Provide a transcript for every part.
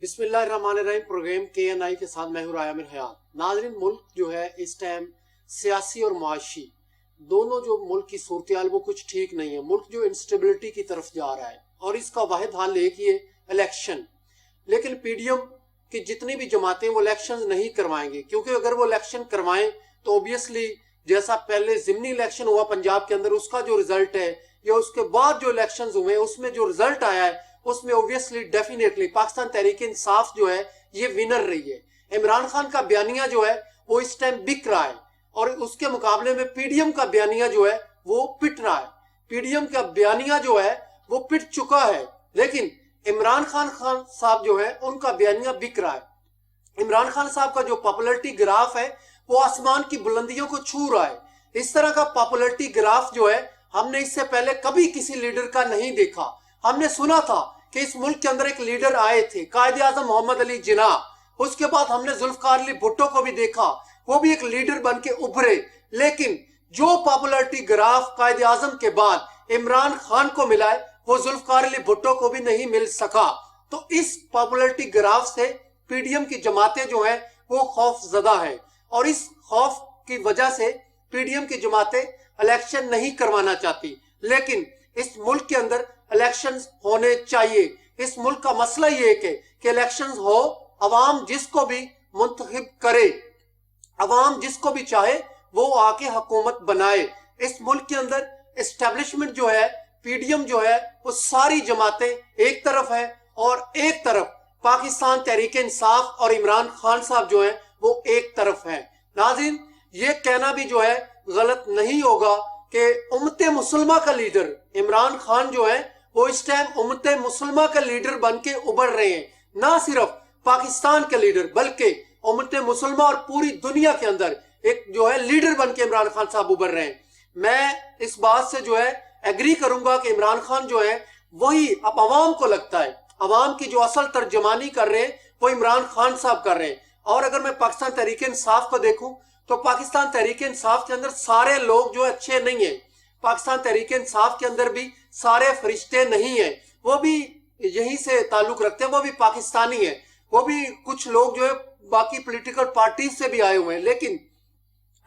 بسم اللہ الرحمن الرحیم۔ پروگرام KNI کے ساتھ میں ہوں عامر حیات۔ ناظرین، ملک جو ہے اس ٹائم سیاسی اور معاشی دونوں جو ملک کی صورتحال وہ کچھ ٹھیک نہیں ہے۔ ملک جو انسٹیبلٹی کی طرف جا رہا ہے اور اس کا واحد حل ایک ہی ہے، الیکشن۔ لیکن PDM کی جتنی بھی جماعتیں وہ الیکشن نہیں کروائیں گے، کیونکہ اگر وہ الیکشن کروائیں تو اوبیسلی جیسا پہلے ضمنی الیکشن ہوا پنجاب کے اندر، اس کا جو رزلٹ ہے یا اس کے بعد جو الیکشنز ہوئے اس میں جو رزلٹ آیا ہے اس میں اوبیسلی ڈیفینیٹلی پاکستان تحریک انصاف جو ہے یہ ونر رہی ہے۔ عمران خان کا بیانیہ جو ہے وہ اس ٹائم بک رہا ہے اور اس کے مقابلے میں PDM کا بیانیہ جو ہے وہ پٹ رہا ہے۔ PDM کا بیانیہ جو ہے وہ پٹ چکا ہے، لیکن عمران خان صاحب جو ہے ان کا بیانیہ بک رہا ہے۔ عمران خان صاحب کا جو پاپولرٹی گراف ہے وہ آسمان کی بلندیوں کو چھو رہا ہے۔ اس طرح کا پاپولرٹی گراف جو ہے ہم نے اس سے پہلے کبھی کسی لیڈر کا نہیں دیکھا۔ ہم نے سنا تھا کہ اس ملک کے اندر ایک لیڈر آئے تھے، قائد اعظم محمد علی جناح۔ اس کے بعد ہم نے ذوالفقار علی بھٹو کو بھی دیکھا، وہ بھی ایک لیڈر بن کے ابھرے۔ لیکن جو پاپولرٹی گراف قائد اعظم کے بعد عمران خان کو ملا ہے وہ ذوالفقار علی بھٹو کو بھی نہیں مل سکا۔ تو اس پاپولرٹی گراف سے PDM کی جماعتیں جو ہیں وہ خوف زدہ ہیں، اور اس خوف کی وجہ سے PDM کی جماعتیں الیکشن نہیں کروانا چاہتی۔ لیکن اس ملک کے اندر الیکشنز ہونے چاہیے۔ اس ملک کا مسئلہ یہ ہے کہ الیکشنز ہو، عوام جس کو بھی منتخب کرے، عوام جس کو بھی چاہے وہ آ کے حکومت بنائے۔ اس ملک کے اندر اسٹیبلشمنٹ جو ہے، PDM جو ہے، وہ ساری جماعتیں ایک طرف ہے اور ایک طرف پاکستان تحریک انصاف اور عمران خان صاحب جو ہیں وہ ایک طرف ہیں۔ ناظرین، یہ کہنا بھی جو ہے غلط نہیں ہوگا کہ امت مسلمہ کا لیڈر عمران خان جو ہے وہ اس ٹائم امت مسلمہ کا لیڈر بن کے ابھر رہے ہیں۔ نہ صرف پاکستان کے لیڈر بلکہ امت مسلمہ اور پوری دنیا کے اندر ایک جو ہے لیڈر بن کے عمران خان صاحب ابھر رہے ہیں۔ میں اس بات سے جو ہے ایگری کروں گا کہ عمران خان جو ہے وہی اب عوام کو لگتا ہے، عوام کی جو اصل ترجمانی کر رہے ہیں وہ عمران خان صاحب کر رہے ہیں۔ اور اگر میں پاکستان تحریک انصاف کو دیکھوں تو پاکستان تحریک انصاف کے اندر سارے لوگ جو اچھے نہیں ہیں۔ پاکستان تحریک انصاف کے اندر بھی سارے فرشتے نہیں ہیں، وہ بھی یہیں سے تعلق رکھتے ہیں، وہ بھی پاکستانی ہیں، وہ بھی کچھ لوگ جو ہے باقی پولیٹیکل پارٹیز سے بھی آئے ہوئے ہیں۔ لیکن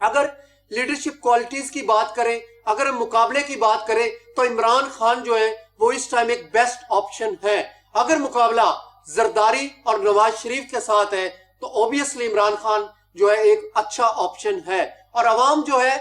اگر لیڈرشپ کوالٹیز کی بات کریں، اگر مقابلے کی بات کریں تو عمران خان جو ہے وہ اس ٹائم ایک بیسٹ آپشن ہے۔ اگر مقابلہ زرداری اور نواز شریف کے ساتھ ہے تو اوبیسلی عمران خان جو ہے ایک اچھا آپشن ہے۔ اور عوام جو ہے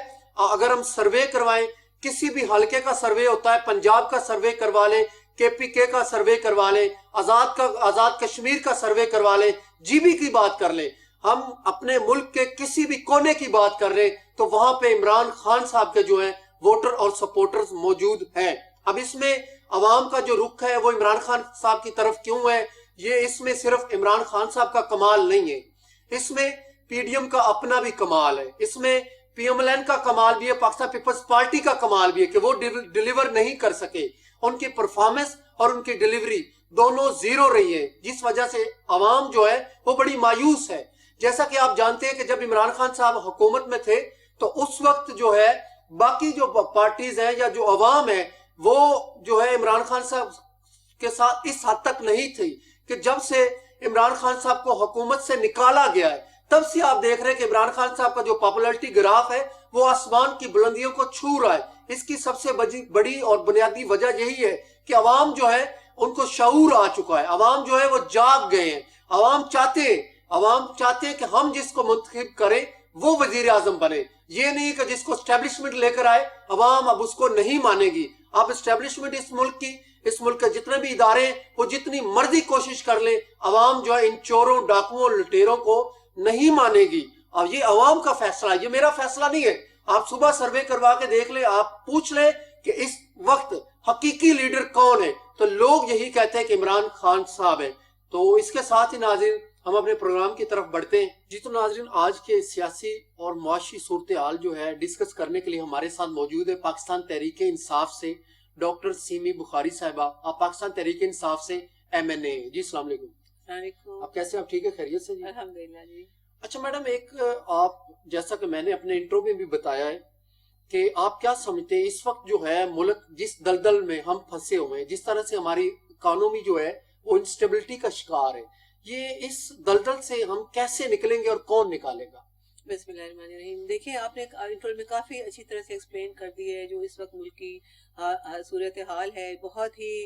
اگر ہم سروے کروائیں، کسی بھی حلقے کا سروے ہوتا ہے، پنجاب کا سروے کروا لیں، KPK کا سروے کروا لیں، آزاد کشمیر کا سروے کروا لیں، GB کی بات کر لیں، ہم اپنے ملک کے کسی بھی کونے کی بات کر لیں تو وہاں پہ عمران خان صاحب کے جو ہیں ووٹر اور سپورٹرز موجود ہیں۔ اب اس میں عوام کا جو رخ ہے وہ عمران خان صاحب کی طرف کیوں ہے؟ یہ اس میں صرف عمران خان صاحب کا کمال نہیں ہے، اس میں PDM کا اپنا بھی کمال ہے، اس میں PMLN کا کمال بھی ہے، پاکستان پیپلز پارٹی کا کمال بھی ہے کہ وہ ڈیلیور نہیں کر سکے۔ ان کی پرفارمنس اور ان کی ڈیلیوری دونوں زیرو رہی ہے، جس وجہ سے عوام جو ہے وہ بڑی مایوس ہے۔ جیسا کہ آپ جانتے ہیں کہ جب عمران خان صاحب حکومت میں تھے تو اس وقت جو ہے باقی جو پارٹیز ہیں یا جو عوام ہے وہ جو ہے عمران خان صاحب کے ساتھ اس حد تک نہیں تھی کہ جب سے عمران خان صاحب کو حکومت سے نکالا گیا ہے تب سے آپ دیکھ رہے ہیں کہ عمران خان صاحب کا جو پاپولرٹی گراف ہے وہ آسمان کی بلندیوں کو چھو رہا ہے۔ اس کی سب سے بڑی اور بنیادی وجہ یہی ہے کہ عوام جو ہے ان کو شعور آ چکا ہے، عوام جو ہے وہ جاگ گئے ہیں۔ عوام چاہتے ہیں کہ ہم جس کو منتخب کریں وہ وزیر اعظم بنے، یہ نہیں کہ جس کو اسٹیبلشمنٹ لے کر آئے عوام اب اس کو نہیں مانے گی۔ اب اسٹیبلشمنٹ اس ملک کے جتنے بھی ادارے ہیں وہ جتنی مرضی کوشش کر لیں، عوام جو ہے ان چوروں، ڈاکوؤں، لٹیروں کو نہیں مانے گی۔ اب یہ عوام کا فیصلہ ہے، یہ میرا فیصلہ نہیں ہے۔ آپ صبح سروے کروا کے دیکھ لیں، آپ پوچھ لیں کہ اس وقت حقیقی لیڈر کون ہے تو لوگ یہی کہتے ہیں کہ عمران خان صاحب ہے۔ تو اس کے ساتھ ہی ناظرین ہم اپنے پروگرام کی طرف بڑھتے ہیں۔ جی تو ناظرین، آج کے سیاسی اور معاشی صورتحال جو ہے ڈسکس کرنے کے لیے ہمارے ساتھ موجود ہے پاکستان تحریک انصاف سے ڈاکٹر سیمی بخاری صاحبہ۔ آپ پاکستان تحریک انصاف سے MNA۔ جی السلام علیکم۔ السلام علیکم۔ آپ کیسے؟ آپ ٹھیک ہے؟ خیریت سے؟ جی الحمدللہ جی۔ اچھا میڈم، ایک آپ جیسا کہ میں نے اپنے انٹرو میں بھی بتایا ہے کہ آپ کیا سمجھتے ہیں اس وقت جو ہے ملک جس دلدل میں ہم پھنسے ہوئے ہیں، جس طرح سے ہماری اکانومی جو ہے وہ انسٹیبلٹی کا شکار ہے، یہ اس دلدل سے ہم کیسے نکلیں گے اور کون نکالے گا؟ بسم اللہ الرحمن الرحیم. دیکھیں آپ نے انٹرول میں کافی اچھی طرح سے ایکسپلین کر دی ہے جو اس وقت ملک کی صورتحال ہے. بہت ہی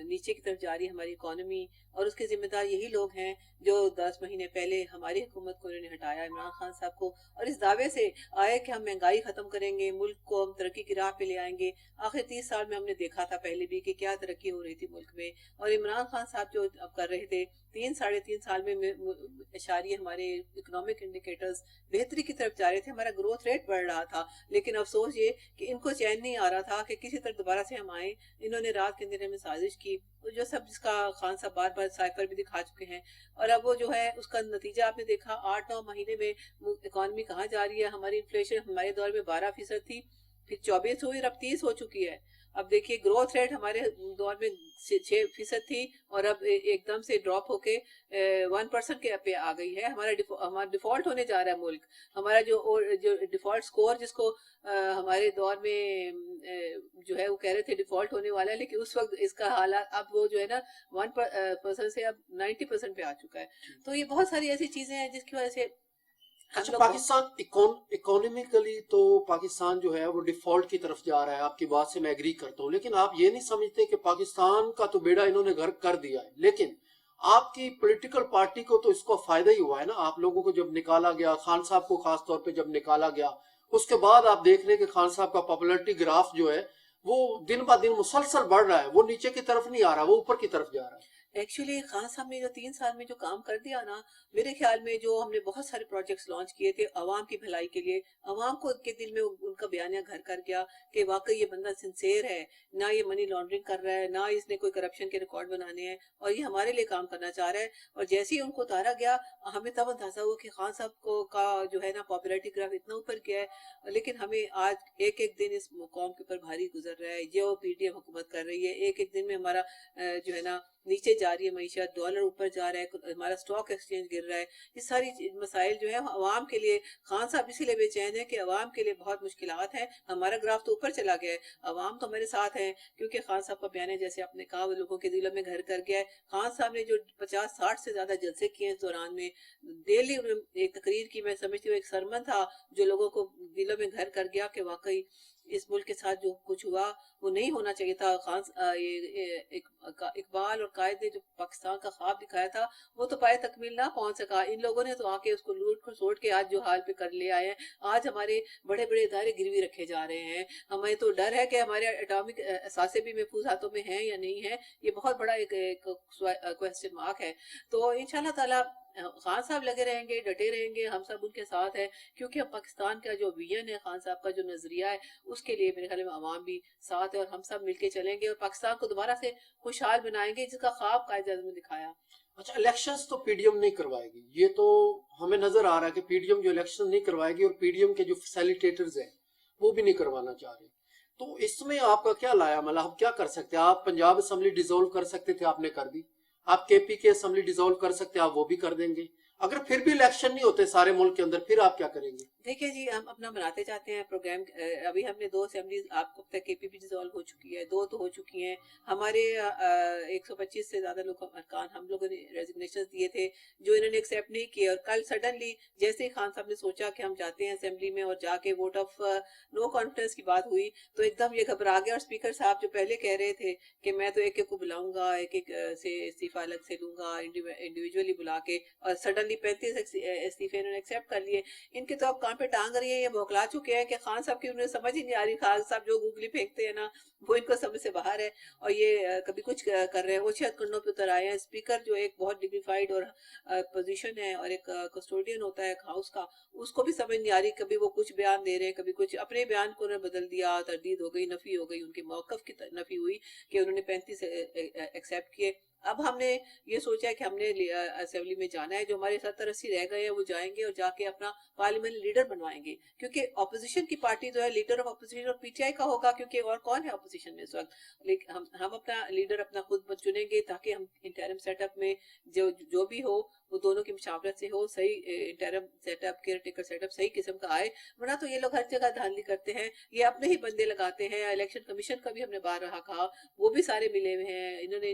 نیچے کی طرف جا رہی ہے ہماری اکانومی، اور اس کے ذمہ دار یہی لوگ ہیں جو 10 مہینے پہلے ہماری حکومت کو انہوں نے ہٹایا، عمران خان صاحب کو، اور اس دعوے سے آئے کہ ہم مہنگائی ختم کریں گے، ملک کو ہم ترقی کی راہ پہ لے آئیں گے. آخر 30 سال میں ہم نے دیکھا تھا پہلے بھی کہ کیا ترقی ہو رہی تھی ملک میں، اور عمران خان صاحب جو اب کر رہے تھے 3 ساڑھے 3 سال میں اشاریہ ہمارے اکنامک انڈیکیٹرز بہتری کی طرف جا رہے تھے، ہمارا گروتھ ریٹ بڑھ رہا تھا. لیکن افسوس یہ کہ ان کو چین نہیں آ رہا تھا کہ کسی طرح دوبارہ سے ہم آئیں. انہوں نے رات کے اندھیرے میں سازش کی، جو سب جس کا خان صاحب بار بار سائفر بھی دکھا چکے ہیں. اور اب وہ جو ہے اس کا نتیجہ آپ نے دیکھا 8-9 مہینے میں اکانومی کہاں جا رہی ہے. ہماری انفلیشن ہمارے دور میں 12% تھی، پھر 24 ہوئی، اور اب 30 ہو چکی ہے. اب دیکھیے گروتھ ریٹ ہمارے دور میں 6% تھی، اور اب ایک دم سے ڈراپ ہو کے 1% کے پہ آ گئی ہے. ہمارا ڈیفالٹ ہونے جا رہا ہے ملک. ہمارا جو ڈیفالٹ سکور جس کو ہمارے دور میں جو ہے وہ کہہ رہے تھے ڈیفالٹ ہونے والا ہے، لیکن اس وقت اس کا حالات اب وہ جو ہے نا 1% سے اب 90% پہ آ چکا ہے. تو یہ بہت ساری ایسی چیزیں ہیں جس کی وجہ سے اچھا، پاکستان اکانومیکلی تو پاکستان جو ہے وہ ڈیفالٹ کی طرف جا رہا ہے، آپ کی بات سے میں ایگری کرتا ہوں، لیکن آپ یہ نہیں سمجھتے کہ پاکستان کا تو بیڑا انہوں نے غرق کر دیا ہے، لیکن آپ کی پولیٹیکل پارٹی کو تو اس کو فائدہ ہی ہوا ہے نا. آپ لوگوں کو جب نکالا گیا، خان صاحب کو خاص طور پہ جب نکالا گیا، اس کے بعد آپ دیکھ رہے ہیں کہ خان صاحب کا پاپولرٹی گراف جو ہے وہ دن با دن مسلسل بڑھ رہا ہے، وہ نیچے کی طرف نہیں آ رہا، وہ اوپر کی طرف جا رہا ہے. ایکچولی خان صاحب نے جو 3 سال میں جو کام کر دیا نا، میرے خیال میں جو ہم نے بہت سارے پروجیکٹس لانچ کیے تھے عوام کی بھلائی کے لیے، عوام کو کے دل میں ان کا بیانیہ گھر کر گیا کہ واقعی یہ بندہ سنسیئر ہے، نہ یہ منی لانڈرنگ کر رہا ہے، نہ اس نے کوئی کرپشن کے ریکارڈ بنانے ہیں، اور یہ ہمارے لیے کام کرنا چاہ رہا ہے. اور جیسے ہی ان کو اتارا گیا، ہمیں تب اندازہ ہوا کہ خان صاحب کو کا جو ہے نا پاپولیرٹی گراف اتنا اوپر گیا ہے. لیکن ہمیں آج ایک ایک دن اس قوم کے اوپر بھاری گزر رہا ہے. جو پی ڈی ایم حکومت کر رہی ہے، ایک ایک دن میں ہمارا جو ہے نا نیچے جا رہی ہے معیشت، ڈالر اوپر جا رہا ہے، ہمارا سٹاک ایکسچینج گر رہا ہے. یہ ساری مسائل جو ہے عوام کے لیے، خان صاحب اسی لیے بے چین ہے کہ عوام کے لیے بہت مشکلات ہیں. ہمارا گراف تو اوپر چلا گیا ہے، عوام تو ہمارے ساتھ ہیں، کیونکہ خان صاحب کا بیان ہے جیسے آپ نے کہا وہ لوگوں کے دلوں میں گھر کر گیا ہے. خان صاحب نے جو 50-60 سے زیادہ جلسے کیے ہیں اس دوران میں، ڈیلی ایک تقریر کی، میں سمجھتی ہوں ایک سرمن تھا جو لوگوں کو دلوں میں گھر کر گیا کہ واقعی اس ملک کے ساتھ جو کچھ ہوا وہ نہیں ہونا چاہیے تھا. اقبال اور قائد نے جو پاکستان کا خواب دکھایا تھا وہ تو پائے تکمیل نہ پہنچ سکا. ان لوگوں نے تو آ کے اس کو لوٹ کھسوٹ کے آج جو حال پہ کر لے آئے ہیں. آج ہمارے بڑے بڑے ادارے گروی رکھے جا رہے ہیں. ہمیں تو ڈر ہے کہ ہمارے اٹامک اثاثے بھی محفوظ ہاتھوں میں ہیں یا نہیں ہیں. یہ بہت بڑا ایک کوسچن مارک ہے. تو انشاءاللہ تعالی خان صاحب لگے رہیں گے، ڈٹے رہیں گے، ہم سب ان کے ساتھ ہیں، کیونکہ پاکستان کا جو ویژن ہے، خان صاحب کا جو نظریہ ہے، اس کے لیے میرے خیال میں عوام بھی ساتھ ہے، اور ہم سب مل کے چلیں گے اور پاکستان کو دوبارہ سے خوشحال بنائیں گے جس کا خواب قائد اعظم نے دکھایا. اچھا، الیکشنز تو پی ڈی ایم نہیں کروائے گی، یہ تو ہمیں نظر آ رہا ہے کہ پی ڈی ایم جو الیکشن نہیں کروائے گی، اور پی ڈی ایم کے جو فیسیلیٹیٹرز ہیں وہ بھی نہیں کروانا چاہ رہے. تو اس میں آپ کا کیا لایا عمل؟ آپ کیا کر سکتے ہیں؟ آپ پنجاب اسمبلی ڈیزولو کر سکتے تھے، آپ نے کر دی. آپ کے پی کے اسمبلی ڈیزولو کر سکتے ہیں، آپ وہ بھی کر دیں گے. اگر پھر بھی الیکشن نہیں ہوتے سارے ملک کے اندر، پھر آپ کیا کریں گے؟ دیکھیں جی، ہم اپنا بناتے جاتے ہیں پروگرام. ابھی ہم نے 2 اسمبلیز، آپ کو پتہ ہے کے پی بھی ڈیزالو ہو چکی ہے، 2 تو ہو چکی ہیں. ہمارے 125 سے زیادہ لوگ ارکان ہم لوگوں نے ریزگنیشن دیے تھے جو انہوں نے ایکسیپٹ نہیں کیے. اور کل سڈنلی جیسے ہی خان صاحب نے سوچا کہ ہم جاتے ہیں اسمبلی میں اور جا کے ووٹ آف نو کانفیڈنس کی بات ہوئی تو ایک دم یہ گھبرا گیا. اور اسپیکر صاحب جو پہلے کہہ رہے تھے کہ میں تو ایک ایک کو بلاؤں گا، ایک ایک سے استعفیٰ الگ سے لوں گا انڈیویجولی بلا کے، اور سڈنلی 35 استعفے انہوں نے ایکسیپٹ کر لیے. ان کے تو اب کان پہ ٹانگ رہی ہیں، یہ بوکلا چکے ہیں کہ خان صاحب کی انہیں سمجھ ہی نہیں آ رہی. خان صاحب جو گوگلی پھینکتے ہیں نا وہ ان کو سمجھ سے باہر ہے، اور یہ کبھی کچھ کر رہے ہیں. وہ 6 کنڈوں پہ اتر آئے ہیں. اسپیکر جو ایک بہت ڈگنیفائڈ اور پوزیشن ہے اور ایک کسٹوڈین ہوتا ہے ہاؤس کا، اس کو بھی سمجھ نہیں آ رہی. کبھی وہ کچھ بیان دے رہے ہیں، کبھی کچھ. اپنے بیان کو انہوں نے بدل دیا، تردید ہو گئی، نفی ہو گئی، ان کے موقف کی نفی ہوئی کہ انہوں نے 35 ایکسیپٹ کیے. اب ہم نے یہ سوچا ہے کہ ہم نے اسمبلی میں جانا ہے. جو ہمارے 70-80 رہ گئے ہیں وہ جائیں گے اور جا کے اپنا پارلیمنٹ لیڈر بنوائیں گے، کیونکہ اپوزیشن کی پارٹی جو ہے لیڈر آف اپوزیشن اور پی ٹی آئی کا ہوگا، کیونکہ اور کون ہے اپوزیشن میں اس وقت. لیکن ہم اپنا لیڈر اپنا خود چنیں گے تاکہ ہم انٹرم سیٹ اپ میں جو بھی ہو وہ دونوں کی مشاورت سے ہو، صحیح interim set up, care taker set up صحیح قسم کا آئے. ورنہ تو یہ لوگ ہر جگہ دھاندلی کرتے ہیں، یہ اپنے ہی بندے لگاتے ہیں. الیکشن کمیشن کا بھی ہم نے بار رہا کہا، وہ بھی سارے ملے ہوئے ہیں. انہوں نے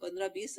15-20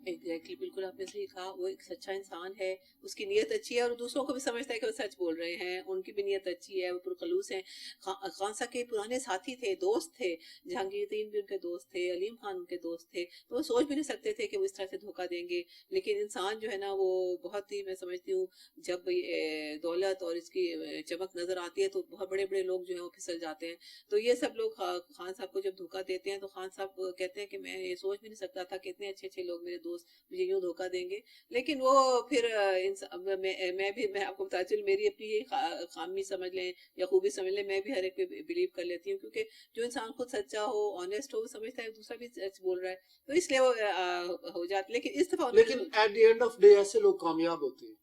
ایگزیکٹلی بالکل آپ نے صحیح کہا. وہ ایک سچا انسان ہے, اس کی نیت اچھی ہے اور دوسروں کو بھی سمجھتا ہے کہ وہ سچ بول رہے ہیں, ان کی بھی نیت اچھی ہے, وہ پرخلوص ہیں. خان صاحب کے پرانے ساتھی تھے, دوست تھے, جہانگیر الدین بھی ان کے دوست تھے, علیم خان ان کے دوست تھے, تو وہ سوچ بھی نہیں سکتے تھے کہ وہ اس طرح سے دھوکہ دیں گے. لیکن انسان جو ہے نا وہ بہت ہی, میں سمجھتی ہوں جب دولت اور اس کی چمک نظر آتی ہے تو بہت بڑے بڑے لوگ جو ہیں وہ پھسل جاتے ہیں. تو یہ سب لوگ خان صاحب کو جب دھوکہ دیتے ہیں تو خان صاحب کہتے ہیں کہ میں یہ سوچ بھی نہیں سکتا تھا کہ اتنے اچھے اچھے لوگ میرے دوست مجھے یوں دھوکہ دیں گے. لیکن وہ پھر میں آپ کو بتا چل میری اپنی یہ خامی سمجھ لیں یا خوبی سمجھ لیں, میں بھی ہر ایک پہ بلیو کر لیتی ہوں, کیونکہ جو انسان خود سچا ہو, آنےسٹ ہو, وہ سمجھتا ہے دوسرا بھی سچ بول رہا ہے, تو اس لیے وہ ہو جاتا. لیکن اس دفعہ لیکن at the end of day ایسے لوگ کامیاب ہوتے ہیں.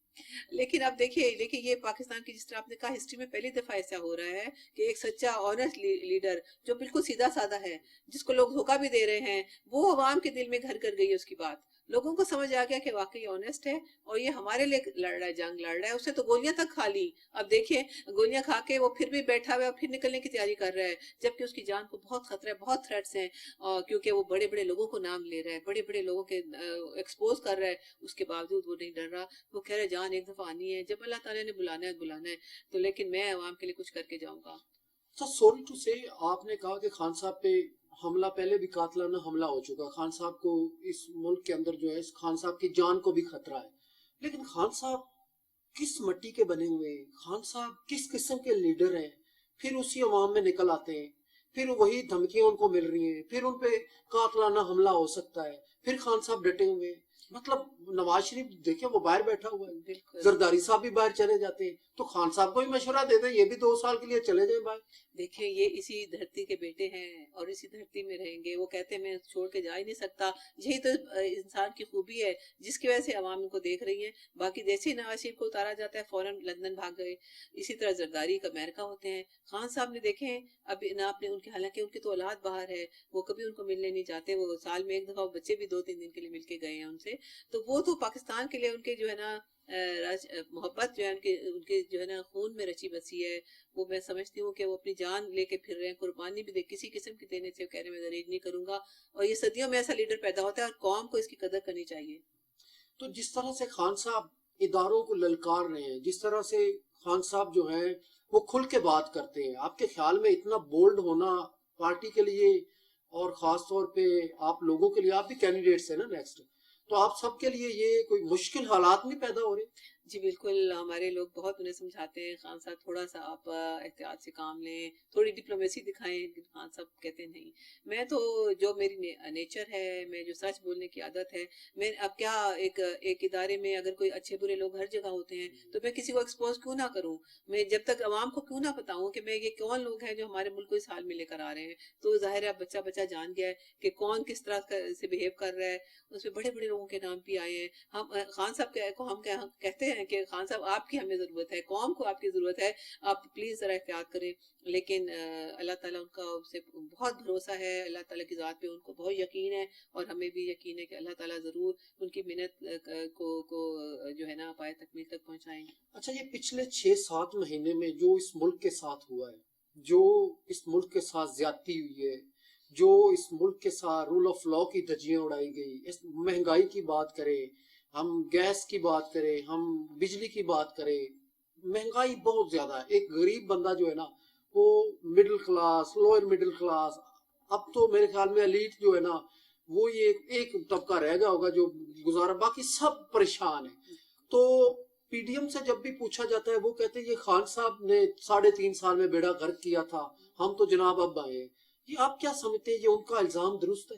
لیکن اب دیکھیے یہ پاکستان کی جس طرح آپ نے کہا ہسٹری میں پہلی دفعہ ایسا ہو رہا ہے کہ ایک سچا آنےسٹ لیڈر جو بالکل سیدھا سادہ ہے, جس کو لوگ دھوکہ بھی دے رہے ہیں, وہ عوام کے دل میں گھر کر گئی ہے اس کی بات. لوگوں کو سمجھ آ گیا کہ واقعی آنےسٹ ہے اور یہ ہمارے لیے لڑ رہا ہے, جنگ لڑ رہا ہے. اس نے تو گولیاں تک کھا لی, اب دیکھیں گولیاں کھا کے وہ پھر بھی بیٹھا ہوا ہے اور پھر نکلنے کی تیاری کر رہا ہے, جبکہ اس کی جان کو بہت خطرہ ہے, بہت تھریٹس ہیں, کیونکہ وہ بڑے بڑے لوگوں کو نام لے رہا ہے, بڑے بڑے لوگوں کے ایکسپوز کر رہا ہے. اس کے باوجود وہ نہیں ڈر رہا, وہ کہہ رہا ہے جان ایک دفعہ آنی ہے, جب اللہ تعالیٰ نے بلانا ہے تو, لیکن میں عوام کے لیے کچھ کر کے جاؤں گا. سوری ٹو سے, آپ نے کہا کہ خان صاحب پہ حملہ, پہلے بھی قاتلانہ حملہ ہو چکا, خان صاحب کو اس ملک کے اندر جو ہے خان صاحب کی جان کو بھی خطرہ ہے. لیکن خان صاحب کس مٹی کے بنے ہوئے ہیں, خان صاحب کس قسم کے لیڈر ہیں, پھر اسی عوام میں نکل آتے ہیں, پھر وہی دھمکیاں ان کو مل رہی ہیں, پھر ان پہ قاتلانہ حملہ ہو سکتا ہے, پھر خان صاحب ڈٹے ہوئے ہیں. مطلب نواز شریف دیکھیں وہ باہر بیٹھا ہوا ہے, بالکل زرداری صاحب بھی باہر چلے جاتے ہیں, تو خان صاحب کو بھی مشورہ دیتے ہیں یہ بھی 2 سال کے لیے چلے جائیں باہر. دیکھیں یہ اسی دھرتی کے بیٹے ہیں اور اسی دھرتی میں رہیں گے. وہ کہتے ہیں میں چھوڑ کے جا ہی نہیں سکتا. یہی تو انسان کی خوبی ہے جس کی وجہ سے عوام ان کو دیکھ رہی ہیں. باقی جیسے ہی نواز شریف کو اتارا جاتا ہے فوراً لندن بھاگ گئے. اسی طرح زرداری کا امریکہ ہوتے ہیں. خان صاحب نے دیکھیں اب نہ اپنے ان کے, حالانکہ ان کی تو اولاد باہر ہے, وہ کبھی ان کو ملنے نہیں جاتے, وہ سال میں ایک دفعہ بچے بھی 2-3 دن کے لیے مل کے گئے ہیں ان سے. تو وہ تو پاکستان کے لیے ان کے جو ہے نا محبت جو ہے ان کے جو ہے نا خون میں رچی بسی ہے. وہ میں سمجھتی ہوں کہ وہ اپنی جان لے کے پھر رہے ہیں, قربانی بھی کسی قسم کی دینے سے کہہ رہے ہیں میں دریغ نہیں کروں گا. اور یہ صدیوں میں ایسا لیڈر پیدا ہوتا ہے اور قوم کو اس کی قدر کرنی چاہیے. تو جس طرح سے خان صاحب اداروں کو للکار رہے ہیں, جس طرح سے خان صاحب جو ہیں وہ کھل کے بات کرتے ہیں, آپ کے خیال میں اتنا بولڈ ہونا پارٹی کے لیے اور خاص طور پہ آپ لوگوں کے لیے, آپ بھی کینڈیڈیٹس ہیں نا نیکسٹ, تو آپ سب کے لیے یہ کوئی مشکل حالات نہیں پیدا ہو رہے؟ جی بالکل, ہمارے لوگ بہت انہیں سمجھاتے ہیں خان صاحب تھوڑا سا آپ احتیاط سے کام لیں, تھوڑی ڈپلومیسی دکھائیں. خان صاحب کہتے ہیں نہیں, میں تو جو میری نیچر ہے, میں جو سچ بولنے کی عادت ہے, میں اب کیا ایک ادارے میں اگر کوئی اچھے برے لوگ ہر جگہ ہوتے ہیں تو میں کسی کو ایکسپوز کیوں نہ کروں. میں جب تک عوام کو کیوں نہ بتاؤں کہ میں یہ کون لوگ ہیں جو ہمارے ملک کو اس حال میں لے کر آ رہے ہیں, تو ظاہر ہے بچہ جان گیا ہے کہ کون کس طرح سے بہیو کر رہا ہے. اس میں بڑے بڑے لوگوں کے نام بھی آئے ہیں. ہم خان صاحب کو ہم کہتے ہیں کہ خان صاحب آپ کی ہمیں ضرورت ہے, قوم کو آپ کی ضرورت ہے, آپ پلیز ذرا احتیاط کریں. لیکن اللہ تعالیٰ ان کا سے بہت بھروسہ ہے, اللہ تعالیٰ کی ذات پہ ان کو بہت یقین ہے, اور ہمیں بھی یقین ہے کہ اللہ تعالیٰ ضرور ان کی محنت کو جو ہے نا پائے تکمیل تک پہنچائیں گے. اچھا, یہ پچھلے 6-7 مہینے میں جو اس ملک کے ساتھ ہوا ہے, جو اس ملک کے ساتھ زیادتی ہوئی ہے, جو اس ملک کے ساتھ رول آف لا کی دھجیاں اڑائی گئی, اس مہنگائی کی بات کریں, ہم گیس کی بات کریں, ہم بجلی کی بات کریں, مہنگائی بہت زیادہ ہے. ایک غریب بندہ جو ہے نا وہ middle class, lower middle class, اب تو میرے خیال میں ایلیٹ جو ہے نا وہ یہ ایک طبقہ رہ گیا ہوگا جو گزارا, باقی سب پریشان ہیں. تو پی ڈی ایم سے جب بھی پوچھا جاتا ہے وہ کہتے ہیں یہ خان صاحب نے 3.5 سال میں بیڑا غرق کیا تھا, ہم تو جناب اب آئے ہیں. یہ آپ کیا سمجھتے ہیں, یہ ان کا الزام درست ہے؟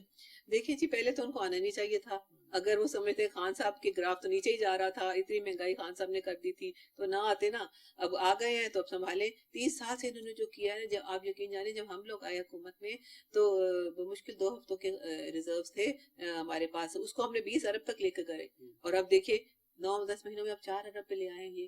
دیکھیں جی, پہلے تو ان کو آنا نہیں چاہیے تھا. اگر وہ سمجھتے خان صاحب کی گراف تو نیچے ہی جا رہا تھا, اتنی مہنگائی خان صاحب نے کر دی تھی, تو نہ آتے نا. اب آ گئے ہیں تو اب سنبھالیں. 30 سال سے انہوں نے جو کیا ہے, جب آپ یقین جانیں جب ہم لوگ آئے حکومت میں تو بمشکل 2 ہفتوں کے ریزروز تھے ہمارے پاس, اس کو ہم نے 20 ارب تک لے کے گئے. اور اب دیکھیں 9-10 مہینوں میں اب 4 ارب پہ لے آئے ہیں. یہ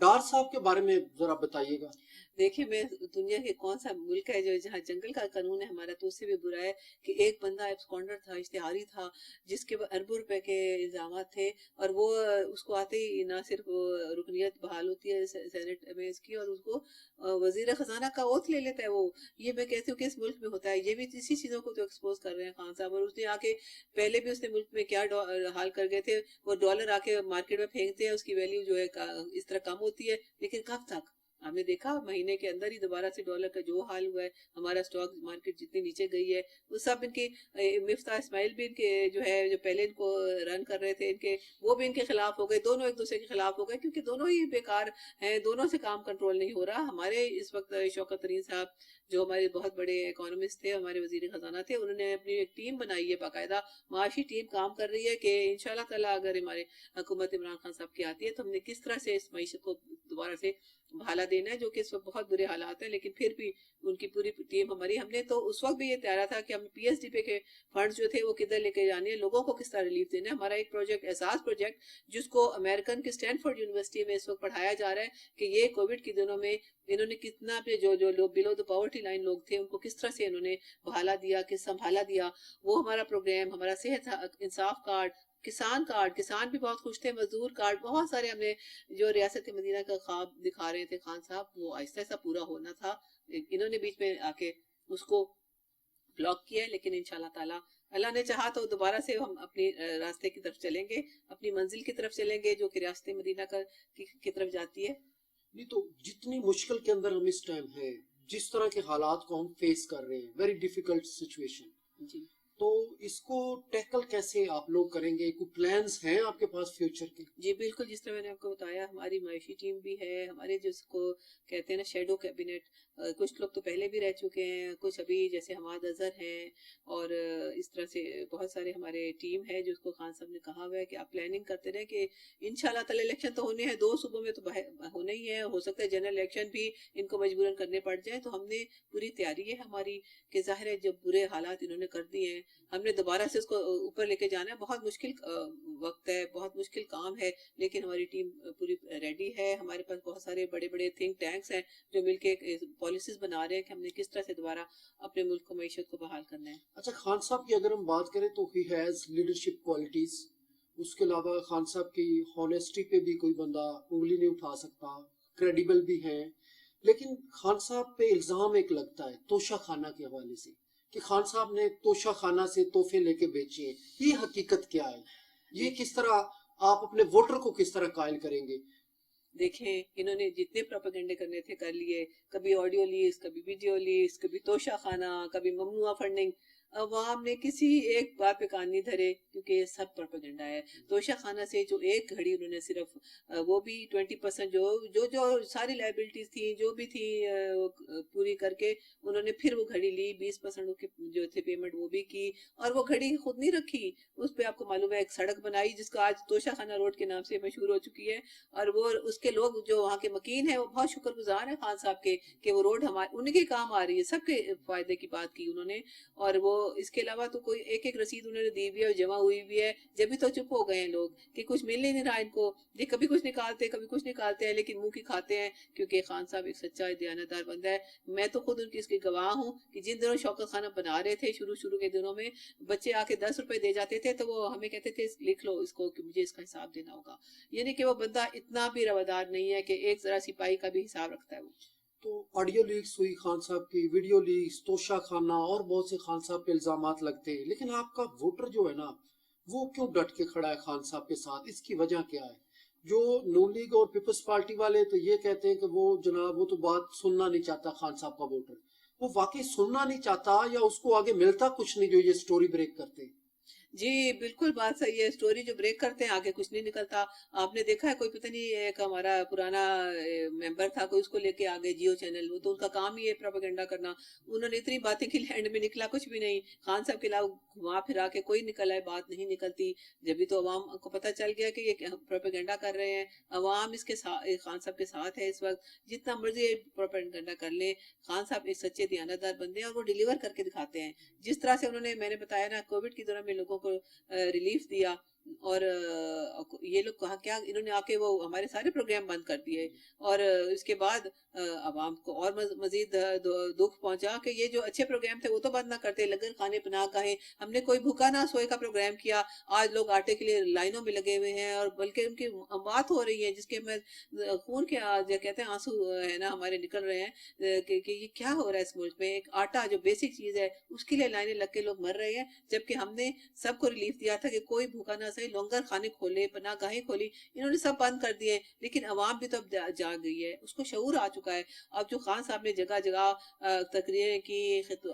ڈار صاحب کے بارے میں ذرا بتائیے گا. دیکھیں میں دنیا کے کون سا ملک ہے جو جہاں جنگل کا قانون ہے ہمارا تو اس سے بھی برا ہے کہ ایک بندہ ایبسکونڈر تھا, اشتہاری تھا, جس کے اربوں روپے کے الزامات تھے, اور وہ اس کو آتے ہی نہ صرف رکنیت بحال ہوتی ہے سینٹ میں اس کی, اور اس کو وزیر خزانہ کا اوتھ لے لیتا ہے وہ. یہ میں کہتی ہوں کہ اس ملک میں ہوتا ہے, یہ بھی اسی چیزوں کو تو ایکسپوز کر رہے ہیں خان صاحب. اور اس نے آ کے پہلے بھی اس نے ملک میں کیا حال کر گئے تھے, وہ ڈالر آ کے مارکیٹ میں پھینکتے ہیں, اس کی ویلیو جو ہے اس طرح کم ہوتی ہے, لیکن کب تک؟ ہم نے دیکھا مہینے کے اندر ہی دوبارہ سے ڈالر کا جو حال ہوا ہے, ہمارا سٹاک مارکیٹ جتنی نیچے گئی ہے, وہ سب ان کے مفتاح اسماعیل بھی ان کے جو ہے جو پہلے ان کو رن کر رہے تھے ان کے, وہ بھی ان کے خلاف ہو گئے, دونوں ایک دوسرے کے خلاف ہو گئے کیونکہ دونوں ہی بیکار ہیں, دونوں سے کام کنٹرول نہیں ہو رہا. ہمارے اس وقت شوکت ترین صاحب جو ہمارے بہت بڑے اکانومسٹ تھے, ہمارے وزیر خزانہ تھے, انہوں نے اپنی ایک ٹیم بنائی ہے, باقاعدہ معاشی ٹیم کام کر رہی ہے کہ انشاءاللہ تعالیٰ اگر ہمارے حکومت عمران خان صاحب کی آتی ہے تو ہم نے کس طرح سے اس معیشت کو دوبارہ سے بھالا دینا ہے, جو کہ اس وقت بہت برے حالات ہیں. لیکن پھر بھی ان کی پوری ٹیم ہماری, ہم نے تو اس وقت بھی یہ تیار تھا کہ ہم پی ایس ڈی پہ کے فنڈز جو تھے وہ کدھر لے کے جانے ہیں, لوگوں کو کس طرح ریلیف دینا ہے. ہمارا ایک پروجیکٹ احساس پروجیکٹ جس کو امریکن کے اسٹینفورڈ یونیورسٹی میں اس وقت پڑھایا جا رہا ہے کہ یہ کووڈ کے دنوں میں انہوں نے کتنا اپنے جو لوگ بلو دا پاورٹی لائن لوگ تھے ان کو کس طرح سے انہوں نے بحالا دیا, کس سنبھالا دیا. وہ ہمارا پروگرام, ہمارا صحت انصاف کارڈ, کسان کارڈ, کسان بھی بہت خوش تھے, مزدور کارڈ, بہت سارے ہم نے جو ریاست مدینہ کا خواب دکھا رہے تھے خان صاحب, وہ آہستہ آہستہ پورا ہونا تھا. انہوں نے بیچ میں آ کے اس کو بلاک کیا ہے, لیکن انشاءاللہ تعالیٰ اللہ نے چاہا تو دوبارہ سے ہم اپنی راستے کی طرف چلیں گے, اپنی منزل کی طرف چلیں گے جو کہ ریاست مدینہ کی طرف جاتی ہے. نہیں تو جتنی مشکل کے اندر ہم اس ٹائم ہیں, جس طرح کے حالات کو ہم فیس کر رہے ہیں, ویری ڈیفیکلٹ سچویشن, جی تو اس کو ٹیکل کیسے آپ لوگ کریں گے؟ کوئی پلانز ہیں آپ کے پاس فیوچر کے؟ جی بالکل, جس طرح میں نے آپ کو بتایا ہماری معاشی ٹیم بھی ہے, ہمارے جس کو کہتے ہیں نا شیڈو کیبنٹ, کچھ لوگ تو پہلے بھی رہ چکے ہیں, کچھ ابھی جیسے حماد اظہر ہیں, اور اس طرح سے بہت سارے ہمارے ٹیم ہے جس کو خان صاحب نے کہا ہوا ہے کہ آپ پلاننگ کرتے رہیں کہ انشاءاللہ تعالی الیکشن تو ہونے ہیں, 2 صوبوں میں تو ہونے ہی ہے, ہو سکتا ہے جنرل الیکشن بھی ان کو مجبوراً کرنے پڑ جائیں. تو ہم نے پوری تیاری ہے ہماری کہ ظاہر ہے جب برے حالات انہوں نے کر دیے ہیں, ہم نے دوبارہ سے اس کو اوپر لے کے جانا ہے. بہت مشکل وقت ہے, بہت مشکل کام ہے, لیکن ہماری ٹیم پوری ریڈی ہے. ہمارے پاس بہت سارے بڑے بڑے تھنک ٹینکس ہیں جو مل کے پالیسیز بنا رہے ہیں کہ ہم نے کس طرح سے دوبارہ اپنے ملک کو معیشت کو بحال کرنا ہے. اچھا, خان صاحب کی اگر ہم بات کریں تو ہی ہیز لیڈرشپ کوالٹیز, اس کے علاوہ خان صاحب کی ہانیسٹی پہ بھی کوئی بندہ انگلی نہیں اٹھا سکتا, کریڈیبل بھی ہیں. لیکن خان صاحب پہ الزام ایک لگتا ہے توشہ خانہ کے حوالے سے کہ خان صاحب نے توشہ خانہ سے تحفے لے کے بیچے ہیں. یہ حقیقت کیا ہے؟ یہ کس طرح آپ اپنے ووٹر کو کس طرح قائل کریں گے؟ دیکھیں انہوں نے جتنے پروپیگنڈے کرنے تھے کر لیے, کبھی آڈیو لیز, کبھی ویڈیو لیز, کبھی توشہ خانہ, کبھی ممنوع فنڈنگ. عوام نے کسی ایک بات پہ کان نہیں دھرے کیونکہ یہ سب پروپیگنڈا ہے. توشہ خانہ سے جو ایک گھڑی انہوں نے صرف وہ بھی 20% جو ساری لائبلٹیز تھیں جو بھی تھی پوری کر کے انہوں نے پھر وہ گھڑی لی, 20% جو تھے پیمنٹ وہ بھی کی, اور وہ گھڑی خود نہیں رکھی. اس پہ آپ کو معلوم ہے ایک سڑک بنائی جس کا آج توشہ خانہ روڈ کے نام سے مشہور ہو چکی ہے, اور وہ اس کے لوگ جو وہاں کے مکین ہیں وہ بہت شکر گزار ہیں خان صاحب کے کہ وہ روڈ ان کے کام آ رہی ہے, سب کے فائدے کی بات کی انہوں نے. اور وہ اس کے علاوہ تو کوئی ایک رسید انہوں نے دی بھی ہے اور جمع ہوئی بھی ہے, جبھی تو چپ ہو گئے ہیں لوگ کہ کچھ مل نہیں رہا ان کو. یہ کبھی کچھ نکالتے ہیں لیکن منہ کی کھاتے ہیں, کیونکہ خان صاحب ایک سچا دیانتدار بندہ ہے. میں تو خود ان کی اس کی گواہ ہوں کہ جن دنوں شوکت خانہ بنا رہے تھے شروع کے دنوں میں بچے آ کے 10 روپے دے جاتے تھے تو وہ ہمیں کہتے تھے لکھ لو اس کو کہ مجھے اس کا حساب دینا ہوگا. یعنی کہ وہ بندہ اتنا بھی روادار نہیں ہے کہ ایک ذرا سپاہی کا بھی حساب رکھتا ہے. وہ تو آڈیو لیکس ہوئی خان صاحب کی, ویڈیو لیکس, توشہ خانہ اور بہت سے خان صاحب پہ الزامات لگتے ہیں, لیکن آپ کا ووٹر جو ہے نا وہ کیوں ڈٹ کے کھڑا ہے خان صاحب کے ساتھ؟ اس کی وجہ کیا ہے؟ جو نون لیگ اور پیپلز پارٹی والے تو یہ کہتے ہیں کہ وہ جناب وہ تو بات سننا نہیں چاہتا خان صاحب کا ووٹر. وہ واقعی سننا نہیں چاہتا یا اس کو آگے ملتا کچھ نہیں جو یہ سٹوری بریک کرتے ہیں؟ جی بالکل بات صحیح ہے, سٹوری جو بریک کرتے ہیں آگے کچھ نہیں نکلتا. آپ نے دیکھا ہے کوئی پتہ نہیں ایک ہمارا پرانا ممبر تھا, کوئی اس کو لے کے آگے جیو چینل, وہ تو ان کا کام ہی ہے پروپیگنڈا کرنا. انہوں نے اتنی باتیں کی, لینڈ میں نکلا کچھ بھی نہیں. خان صاحب کے علاوہ گھما پھرا کے کوئی نکل ہے, بات نہیں نکلتی. جبھی تو عوام کو پتہ چل گیا کہ یہ پروپیگنڈا کر رہے ہیں. عوام اس کے ساتھ خان صاحب کے ساتھ ہے اس وقت, جتنا مرضی پروپیگنڈا کر لیں. خان صاحب ایک سچے دیانتدار بندے ہیں اور وہ ڈیلیور کر کے دکھاتے ہیں. جس طرح سے انہوں نے, میں نے بتایا نا, کووڈ کے دوران میں لوگوں کو ریلیف دیا, اور یہ لوگ کہا کیا انہوں نے آ کے وہ ہمارے سارے پروگرام بند کر دیے، اور اس کے بعد عوام کو اور مزید دکھ پہنچا کہ یہ جو اچھے پروگرام تھے وہ تو بند نہ کرتے، لنگر کھانے پناہ گاہیں، ہم نے کوئی بھوکا نہ سوئے کا پروگرام کیا، آج لوگ آٹے کے لیے لائنوں میں لگے ہوئے ہیں، اور بلکہ ان کی اموات ہو رہی ہے جس کے میں خون کے جو کہتے ہیں آنسو ہے نا ہمارے نکل رہے ہیں کہ یہ کیا ہو رہا ہے اس ملک میں، ایک آٹا جو بیسک چیز ہے اس کے لیے لائنیں لگ کے لوگ مر رہے ہیں، جبکہ ہم نے سب کو ریلیف دیا تھا کہ کوئی بھوکا نہ سہے، لنگر کھانے کھولے، پناہ گاہیں کھولی، انہوں نے سب بند کر دیے، لیکن عوام بھی تو اب جاگ گئی ہے، اس کو شعور آ چکا ہے۔ اب جو خان صاحب نے جگہ جگہ تقریریں کی،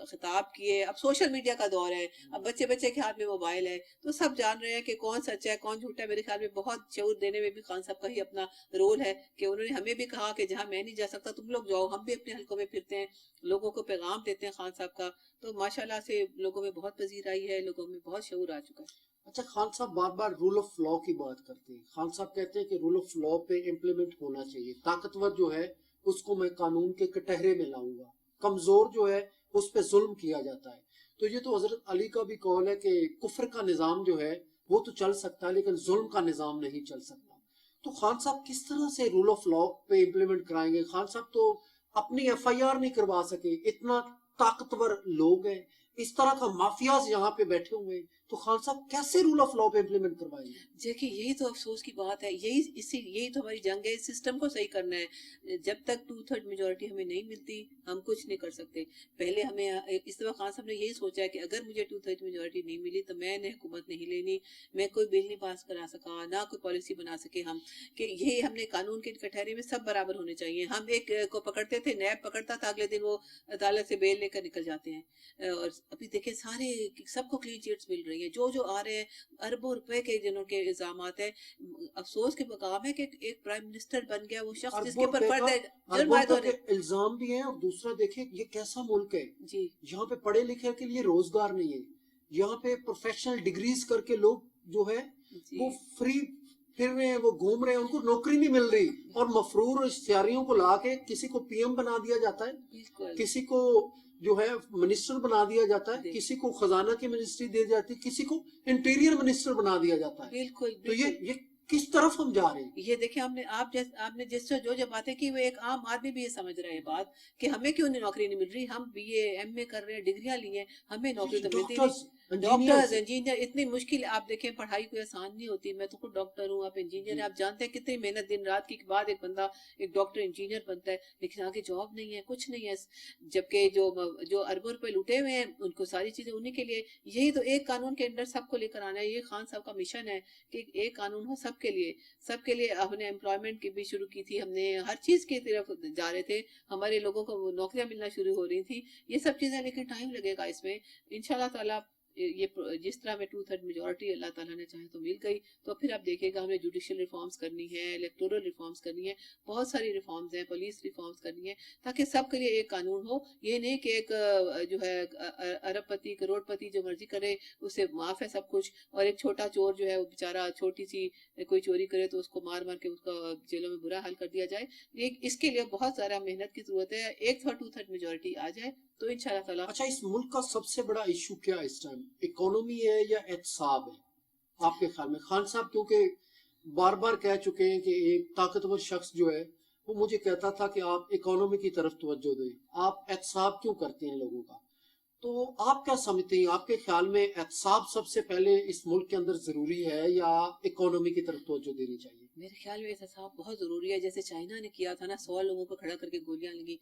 خطاب کیے، اب سوشل میڈیا کا دور ہے، اب بچے بچے کے ہاتھ میں موبائل ہے، تو سب جان رہے ہیں کہ کون سچ ہے کون جھوٹا ہے۔ میرے خیال میں بہت شعور دینے میں بھی خان صاحب کا ہی اپنا رول ہے کہ انہوں نے ہمیں بھی کہا کہ جہاں میں نہیں جا سکتا تم لوگ جاؤ، ہم بھی اپنے حلقوں میں پھرتے ہیں، لوگوں کو پیغام دیتے ہیں خان صاحب کا، تو ماشاءاللہ سے لوگوں میں بہت پذیرائی ہے، لوگوں میں بہت شعور آ چکا ہے۔ اچھا، خان صاحب بار بار رول آف لا کی بات کرتے ہیں، خان صاحب کہتے ہیں کہ رول آف لا پہ امپلیمنٹ ہونا چاہیے، طاقتور جو ہے اس کو میں قانون کے کٹہرے میں لاؤں گا، کمزور جو ہے اس پہ ظلم کیا جاتا ہے۔ تو یہ تو حضرت علی کا بھی قول ہے کہ کفر کا نظام جو ہے وہ تو چل سکتا ہے لیکن ظلم کا نظام نہیں چل سکتا۔ تو خان صاحب کس طرح سے رول آف لا پہ امپلیمنٹ کرائیں گے؟ خان صاحب تو اپنی ایف آئی آر نہیں کروا سکے، اتنا طاقتور لوگ ہیں، اس طرح کا مافیاز یہاں پہ بیٹھے ہوئے ہیں، تو خان صاحب کیسے رول آف لا پہ امپلیمنٹ کروائیں گے؟ دیکھیے یہی تو افسوس کی بات ہے، یہی تو ہماری جنگ ہے، اس سسٹم کو صحیح کرنا ہے۔ جب تک 2/3 میجورٹی ہمیں نہیں ملتی ہم کچھ نہیں کر سکتے۔ پہلے ہمیں اس دفعہ خان صاحب نے یہی سوچا ہے کہ اگر مجھے 2/3 میجورٹی نہیں ملی تو میں نے حکومت نہیں لینی، میں کوئی بل نہیں پاس کرا سکا، نہ کوئی پالیسی بنا سکے ہم، کہ یہ ہم نے قانون کے کٹہرے میں سب برابر ہونے چاہیے۔ ہم ایک کو پکڑتے تھے، نیب پکڑتا تھا، اگلے دن وہ عدالت سے بیل لے کر نکل جاتے ہیں، اور ابھی دیکھیں سارے سب کو کلین چیٹس مل رہی ہیں، جو آ رہے ہیں اربوں روپے کے جنہوں کے الزامات ہیں۔ افسوس کے مقام ہے کہ ایک پرائم منسٹر بن گیا وہ شخص جس کے اربوں اوپر روپے فرد کا ہے جرم اربوں عائد روپے ہونے۔ کے الزام بھی ہیں، اور دوسرا دیکھیں یہ کیسا ملک ہے، جی یہاں پہ پڑھے لکھے کے لیے روزگار نہیں ہے، یہاں پہ پروفیشنل ڈگریز کر کے لوگ جو ہے جی وہ فری پھر رہے ہیں، وہ گھوم رہے ہیں، ان کو نوکری نہیں مل رہی، اور مفرور اشتہاریوں کو لا کے کسی کو پی ایم بنا دیا جاتا ہے، بالکل کسی کو جو ہے منسٹر بنا دیا جاتا ہے، جی کسی کو خزانہ کی منسٹری دے جاتی ہے، کسی کو انٹیریئر منسٹر بنا دیا جاتا ہے۔ بالکل تو بالکل یہ کس طرف ہم جا رہے ہیں؟ یہ دیکھیں آپ نے جس سے جو باتیں کی وہ ایک عام آدمی بھی یہ سمجھ رہے ہیں بات کہ ہمیں کیوں نہیں نوکری نہیں مل رہی، ہم بی اے ایم اے کر رہے ہیں، ڈگریاں لی ہیں، ہمیں نوکری تو ملتی نہیں۔ ڈاکٹرز، ڈاکٹرز انجینئرز، انجینئر اتنی مشکل، آپ دیکھیں پڑھائی کوئی آسان نہیں ہوتی، میں تو خود ڈاکٹر ہوں، آپ انجینئر ہیں، آپ جانتے ہیں کتنی محنت دن رات کی بعد ایک بندہ ایک ڈاکٹر انجینئر بنتا ہے، لیکن آگے جاب نہیں ہے، کچھ نہیں ہے، جبکہ جو اربوں روپے لوٹے ہوئے ہیں ان کو ساری چیزیں انہی کے لیے۔ یہی تو ایک قانون کے اندر سب کو لے کر آنا ہے، یہ خان صاحب کا مشن ہے کہ ایک قانون ہو سب کے لیے، سب کے لیے۔ ہم نے امپلائمنٹ کی بھی شروع کی تھی، ہم نے ہر چیز کی طرف جا رہے تھے، ہمارے لوگوں کو نوکریاں ملنا شروع ہو رہی تھی، یہ سب چیزیں، لیکن ٹائم لگے گا اس میں انشاءاللہ تعالیٰ۔ یہ جس طرح میں 2/3 میجورٹی اللہ تعالیٰ نے چاہے تو مل گئی تو پھر آپ دیکھیں گا ہمیں جوڈیشل ریفارمز کرنی ہے، الیکٹورل ریفارمز کرنی ہے، بہت ساری ریفارمز ہیں، پولیس ریفارمز کرنی ہے، تاکہ سب کے لیے ایک قانون ہو۔ یہ نہیں کہ ایک جو ہے ارب پتی کروڑ پتی جو مرضی کرے اسے معاف ہے سب کچھ، اور ایک چھوٹا چور جو ہے وہ بیچارہ چھوٹی سی کوئی چوری کرے تو اس کو مار مار کے اس کا جیلوں میں برا حال کر دیا جائے۔ اس کے لیے بہت زیادہ محنت کی ضرورت ہے، 1/3 میجورٹی آ جائے تو انشاءاللہ تعالیٰ۔ اچھا، اس ملک کا سب سے بڑا ایشو کیا ہے اس ٹائم؟ اکانومی ہے یا احتساب ہے آپ کے خیال میں؟ خان صاحب کیونکہ بار بار کہہ چکے ہیں کہ ایک طاقتور شخص جو ہے وہ مجھے کہتا تھا کہ آپ اکانومی کی طرف توجہ دیں، آپ احتساب کیوں کرتے ہیں لوگوں کا؟ تو آپ کیا سمجھتے ہیں، آپ کے خیال میں احتساب سب سے پہلے اس ملک کے اندر ضروری ہے یا اکانومی کی طرف توجہ دینی چاہیے؟ میرے خیال میں احتساب بہت ضروری ہے، جیسے چائنا نے کیا تھا نا، 100 لوگوں کو کھڑا کر کے گولیاں لگی،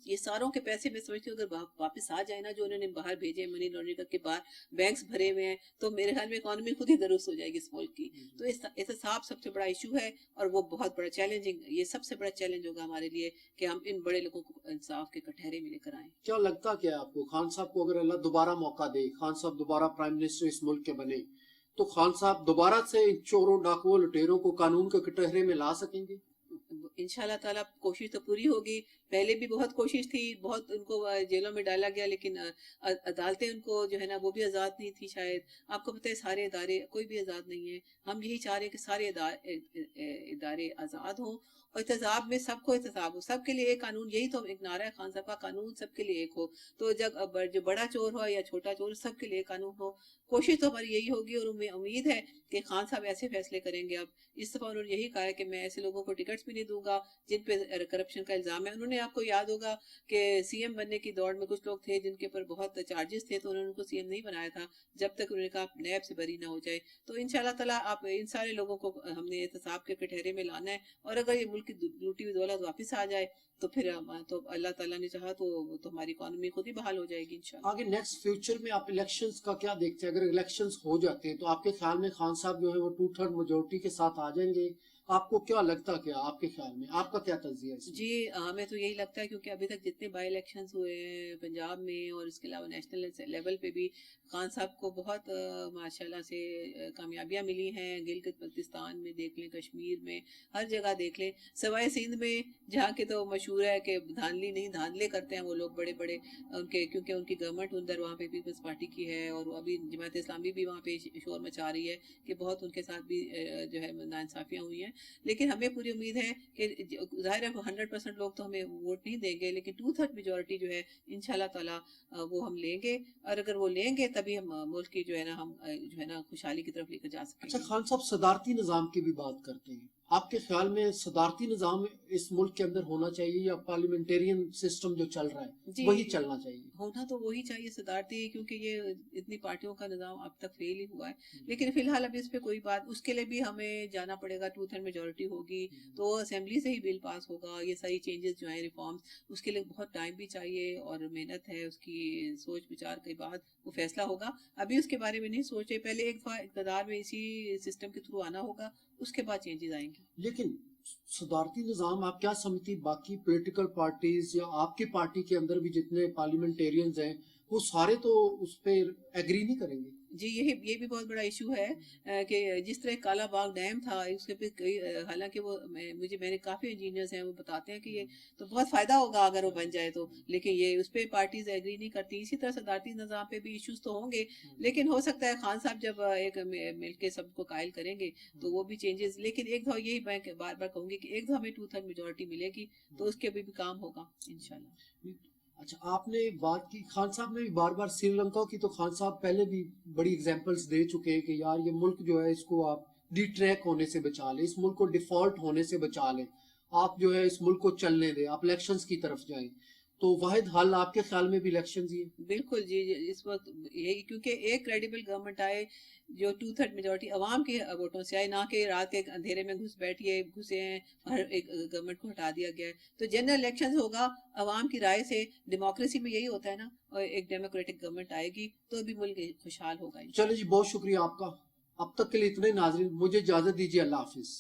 یہ ساروں کے پیسے میں سمجھتی ہوں اگر واپس آ جائے نا جو انہوں نے باہر بھیجے منی لانڈرنگ کر کے باہر بینکس بھرے ہوئے ہیں، تو میرے خیال میں اکانومی خود ہی درست ہو جائے گی اس ملک کی۔ تو احتساب سب سے بڑا ایشو ہے، اور وہ بہت بڑا چیلنجنگ، یہ سب سے بڑا چیلنج ہوگا ہمارے لیے کہ ہم ان بڑے لوگوں کو انصاف کے کٹہرے میں لے کر آئیں۔ کیا لگتا کیا ہے آپ کو، خان صاحب کو اگر اللہ دوبارہ موقع دے، خان صاحب دوبارہ پرائم منسٹر اس ملک کے بنے، تو خان صاحب دوبارہ سے ان چوروں ڈاکوؤں لٹیروں کو قانون کے کٹہرے میں لا سکیں گے؟ انشاءاللہ تعالیٰ کوشش تو پوری ہوگی، پہلے بھی بہت کوشش تھی، بہت ان کو جیلوں میں ڈالا گیا، لیکن عدالتیں ان کو جو ہے نا وہ بھی آزاد نہیں تھی شاید۔ آپ کو پتہ ہے سارے ادارے کوئی بھی آزاد نہیں ہے، ہم یہی چاہ رہے ہیں کہ سارے ادارے آزاد ہوں، اور احتساب میں سب کو احتساب ہو, سب کے لیے ایک قانون, یہی تو ایک نعرہ ہے خان صاحب کا, قانون سب کے لیے ایک ہو. تو جب جو بڑا چور ہو یا چھوٹا چور, سب کے لیے قانون ہو. کوشش تو ہماری یہی ہوگی, اور امید ہے کہ خان صاحب ایسے فیصلے کریں گے. اب اس دفعہ انہوں نے یہی کہا ہے کہ میں ایسے لوگوں کو ٹکٹس بھی نہیں دوں گا جن پہ کرپشن کا الزام ہے. انہوں نے, آپ کو یاد ہوگا کہ سی ایم بننے کی دوڑ میں کچھ لوگ تھے جن کے اوپر بہت چارجز تھے, تو انہوں نے ان کو سی ایم نہیں بنایا تھا جب تک انہوں نے کہا نیب سے بری نہ ہو جائے. تو انشاءاللہ تعالیٰ آپ ان سارے لوگوں کو ہم نے احتساب کے کٹہرے میں لانا ہے, اور اگر یہ ملک کی لوٹی ہوئی دولت واپس آ جائے تو پھر تو اللہ تعالیٰ نے چاہا تو ہماری اکانومی خود ہی بحال ہو جائے گی انشاءاللہ. آگے نیکسٹ فیوچر میں آپ الیکشنز کا کیا دیکھتے ہیں؟ اگر الیکشنز ہو جاتے ہیں تو آپ کے خیال میں خان صاحب جو ہے وہ 2/3 میجورٹی کے ساتھ آ جائیں گے؟ آپ کو کیا لگتا, کیا آپ کے خیال میں, آپ کا کیا تجزیہ ہے اس میں؟ جی, ہمیں تو یہی لگتا ہے, کیونکہ ابھی تک جتنے بائی الیکشنز ہوئے ہیں پنجاب میں اور اس کے علاوہ نیشنل لیول پہ بھی خان صاحب کو بہت ماشاءاللہ سے کامیابیاں ملی ہیں. گلگت بلتستان میں دیکھ لیں, کشمیر میں, ہر جگہ دیکھ لیں, سوائے سندھ میں جہاں کے تو مشہور ہے کہ دھاندلی نہیں, دھاندلے کرتے ہیں وہ لوگ بڑے بڑے ان کے, کیونکہ ان کی گورنمنٹ اندر وہاں پہ پیپلز پارٹی کی ہے, اور ابھی جماعت اسلامی بھی وہاں پہ شور مچا رہی ہے کہ بہت ان کے ساتھ بھی جو ہے ناانصافیاں ہوئی ہیں. لیکن ہمیں پوری امید ہے کہ ظاہر ہے 100% لوگ تو ہمیں ووٹ نہیں دیں گے, لیکن 2/3 میجورٹی جو ہے انشاءاللہ تعالیٰ وہ ہم لیں گے, اور اگر وہ لیں گے تبھی ہم ملک کی جو ہے نا, ہم جو ہے نا خوشحالی کی طرف لے کر جا سکیں اچھا, گے. خان صاحب صدارتی نظام کی بھی بات کرتے ہیں, آپ کے خیال میں صدارتی نظام اس ملک کے اندر ہونا چاہیے یا پارلیمنٹیرین سسٹم جو چل رہا ہے جی, وہی چلنا چاہیے؟ ہونا تو وہی چاہیے صدارتی, کیونکہ یہ اتنی پارٹیوں کا نظام اب تک فیل ہی ہوا ہے. لیکن فی الحال ابھی اس پہ کوئی بات, اس کے لیے بھی ہمیں جانا پڑے گا, 2/3 میجورٹی ہوگی تو اسمبلی سے ہی بل پاس ہوگا. یہ ساری چینجز جو ہیں ریفارمز, اس کے لیے بہت ٹائم بھی چاہیے اور محنت ہے, اس کی سوچ بچار کے بعد وہ فیصلہ ہوگا. ابھی اس کے بارے میں نہیں سوچ رہے, پہلے ایک دفعہ اقتدار میں اسی سسٹم کے تھرو آنا ہوگا, اس کے بعد چینجز آئیں گی. لیکن صدارتی نظام آپ کیا سمجھتی, باقی پولیٹیکل پارٹیز یا آپ کی پارٹی کے اندر بھی جتنے پارلیمنٹیرینز ہیں وہ سارے تو اس پہ ایگری نہیں کریں گے؟ جی, یہ بھی بہت بڑا ایشو ہے کہ جس طرح کالا باغ ڈیم تھا, اس کے پہ حالانکہ وہ میں نے کافی انجینئرز ہیں وہ بتاتے ہیں کہ یہ تو بہت فائدہ ہوگا اگر وہ بن جائے تو, لیکن یہ اس پہ پارٹیز ایگری نہیں کرتی. اسی طرح صدارتی نظام پہ بھی ایشوز تو ہوں گے, لیکن ہو سکتا ہے خان صاحب جب ایک مل کے سب کو قائل کریں گے تو وہ بھی چینجز. لیکن ایک دفعہ یہی میں بار بار کہوں گی کہ ایک دفعہ ہمیں 2/3 میجورٹی ملے گی تو اس کے بھی کام ہوگا انشاءاللہ. اچھا, آپ نے بات کی, خان صاحب نے بھی بار بار سری لنکا کی, تو خان صاحب پہلے بھی بڑی ایگزامپلس دے چکے ہیں کہ یار یہ ملک جو ہے اس کو آپ ڈی ٹریک ہونے سے بچا لیں, اس ملک کو ڈیفالٹ ہونے سے بچا لیں, آپ جو ہے اس ملک کو چلنے دیں, آپ الیکشنز کی طرف جائیں. تو واحد حل آپ کے خیال میں بھی الیکشنز ہی ہے؟ بالکل جی, اس وقت یہی, کیونکہ ایک کریڈیبل گورنمنٹ آئے جو 2/3 میجورٹی عوام کے ووٹوں سے آئے, نہ کہ رات کے اندھیرے میں گھسے ہیں, ہر ایک گورنمنٹ کو ہٹا دیا گیا ہے. تو جنرل الیکشن ہوگا عوام کی رائے سے, ڈیموکریسی میں یہی ہوتا ہے نا, اور ایک ڈیموکریٹک گورنمنٹ آئے گی تو بھی ملک خوشحال ہوگا. چلے جی, بہت شکریہ آپ کا, اب تک کے لیے اتنے. ناظرین مجھے اجازت دیجیے, اللہ حافظ.